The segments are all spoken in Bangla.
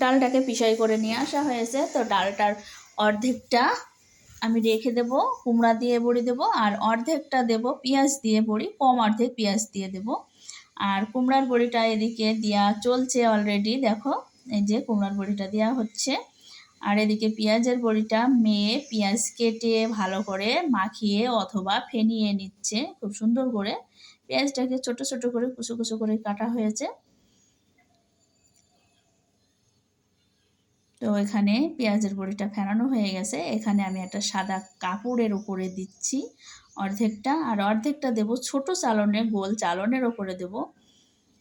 ডালটাকে পিষাই করে নিয়ে আসা হয়েছে। তো ডালটার অর্ধেকটা আমি রেখে দেব, কুমড়া দিয়ে বড়ি দেব, আর অর্ধেকটা দেব পেঁয়াজ দিয়ে বড়ি, কম অর্ধেক পেঁয়াজ দিয়ে দেব। আর কুমড়ার বড়িটা এদিকে দেওয়া চলছে অলরেডি, দেখো এই যে কুমড়ার বড়িটা দেওয়া হচ্ছে। আর এদিকে পেঁয়াজের বড়িটা মেয়ে পেঁয়াজ কেটে ভালো করে মাখিয়ে অথবা ফেনিয়ে নিচ্ছে খুব সুন্দর করে। পেঁয়াজটাকে ছোট ছোট করে কুচো কুচো করে কাটা হয়েছে। তো এখানে পেঁয়াজের বড়িটা ফেনানো হয়ে গেছে। এখানে আমি একটা সাদা কাপড়ের উপরে দিচ্ছি অর্ধেকটা, আর অর্ধেকটা দেব ছোট চালনে, গোল চালনের ওপরে দেব।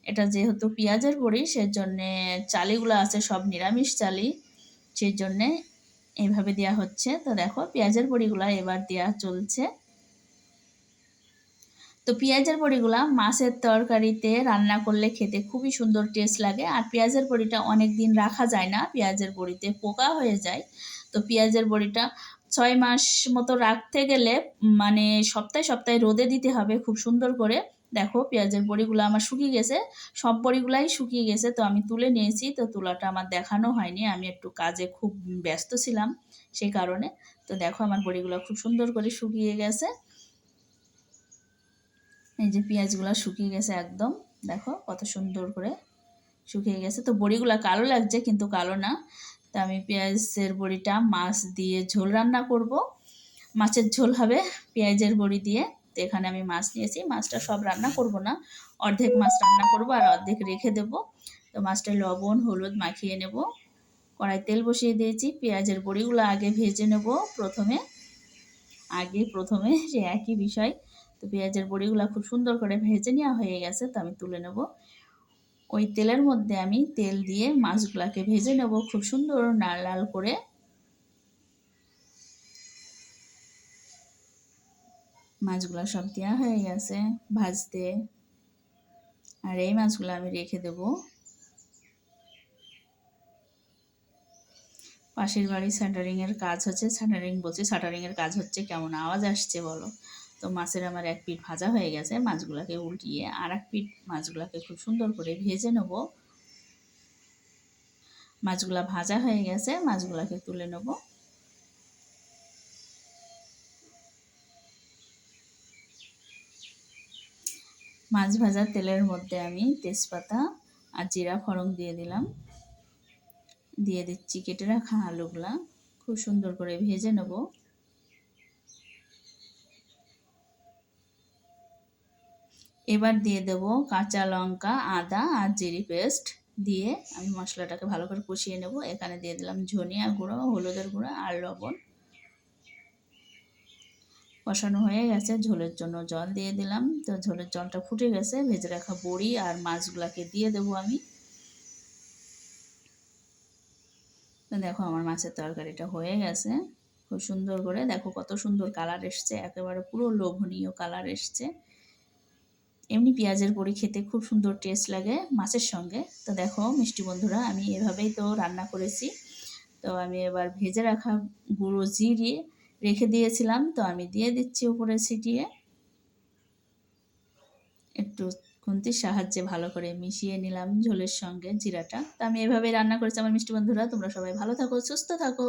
এটা যেহেতু পেঁয়াজের বড়ি সেজন্যে চালিগুলো আছে সব নিরামিষ চালি, সেই জন্যে এইভাবে দেওয়া হচ্ছে। তো দেখো পেঁয়াজের বড়িগুলো এবার দেওয়া চলছে। তো পেঁয়াজের বড়িগুলা মাছের তরকারিতে রান্না করলে খেতে খুবই সুন্দর টেস্ট লাগে। আর পেঁয়াজের বড়িটা অনেক দিন রাখা যায় না, পেঁয়াজের বড়িতে পোকা হয়ে যায়। তো পেঁয়াজের বড়িটা 6 মাস মতো রাখতে গেলে মানে সপ্তাহে সপ্তাহে রোদে দিতে হবে খুব সুন্দর করে। দেখো পেঁয়াজের বড়িগুলো আমার শুকিয়ে গেছে, সব বড়িগুলাই শুকিয়ে গেছে। তো আমি তুলে নিয়েছি, তো তোলাটা আমার দেখানো হয়নি, আমি একটু কাজে খুব ব্যস্ত ছিলাম সেই কারণে। তো দেখো আমার বড়িগুলো খুব সুন্দর করে শুকিয়ে গেছে। এই যে পেঁয়াজগুলো শুকিয়ে গেছে একদম, দেখো কত সুন্দর করে শুকিয়ে গেছে। তো বড়িগুলো কালো লাগছে কিন্তু কালো না। তো আমি পেঁয়াজের বড়িটা মাছ দিয়ে ঝোল রান্না করব, মাছের ঝোল হবে পেঁয়াজের বড়ি দিয়ে। তো এখানে আমি মাছ নিয়েছি, মাছটা সব রান্না করব না, অর্ধেক মাছ রান্না করব আর অর্ধেক রেখে দেব। তো মাছটা লবণ হলুদ মাখিয়ে নেব, কড়াই তেল বসিয়ে দিয়েছি, পেঁয়াজের বড়িগুলো আগে ভেজে নেব প্রথমে সে একই বিষয়। তো পেঁয়াজের বড়িগুলো খুব সুন্দর করে ভেজে নেওয়া হয়ে গেছে, তো আমি তুলে নেব। ওই তেলের মধ্যে আমি তেল দিয়ে মাছগুলাকে ভেজে নেব খুব সুন্দর লাল লাল করে। মাছগুলো সব দেওয়া হয়ে গেছে ভাজতে, আর এই মাছগুলো আমি রেখে দেব। পাশের বাড়ি শাটারিংয়ের কাজ হচ্ছে, শাটারিংয়ের কাজ হচ্ছে, কেমন আওয়াজ আসছে বলো। তো মাছের আমার এক পিঠ ভাজা হয়ে গেছে, মাছগুলোকে উল্টিয়ে আর এক পিঠ মাছগুলোকে খুব সুন্দর করে ভেজে নেব। মাছগুলা ভাজা হয়ে গেছে, মাছগুলোকে তুলে নেব। মাছ ভাজার তেলের মধ্যে আমি তেজপাতা আর জিরা ফোড়ন দিয়ে দিলাম, দিয়ে দিচ্ছি কেটে রাখা আলুগুলা, খুব সুন্দর করে ভেজে নেব। এবার দিয়ে দেব কাঁচা লঙ্কা আদা আর জিরে পেস্ট, দিয়ে আমি মশলাটাকে ভালো করে কষিয়ে নেব। এখানে দিয়ে দিলাম ধনিয়া গুঁড়ো, হলুদের গুঁড়ো আর লবণ। কষানো হয়ে গেছে, ঝোলের জন্য জল দিয়ে দিলাম। তো ঝোলের জলটা ফুটে গেছে, ভেজে রাখা বড়ি আর মাছগুলাকে দিয়ে দেবো আমি। তো দেখো আমার মাছের তরকারিটা হয়ে গেছে খুব সুন্দর করে, দেখো কত সুন্দর কালার এসছে, একেবারে পুরো লোভনীয় কালার এসছে। এমনি পেঁয়াজের বড়ি খেতে খুব সুন্দর টেস্ট লাগে মাছের সঙ্গে। তো দেখো মিষ্টি বন্ধুরা আমি এভাবেই তো রান্না করেছি। তো আমি এবার ভেজে রাখা গুঁড়ো জিরে রেখে দিয়েছিলাম, তো আমি দিয়ে দিচ্ছি উপরে ছিটিয়ে। একটু খুন্তির সাহায্যে ভালো করে মিশিয়ে নিলাম ঝোলের সঙ্গে জিরাটা। তো আমি এভাবেই রান্না করেছি আমার মিষ্টি বন্ধুরা। তোমরা সবাই ভালো থাকো, সুস্থ থাকো।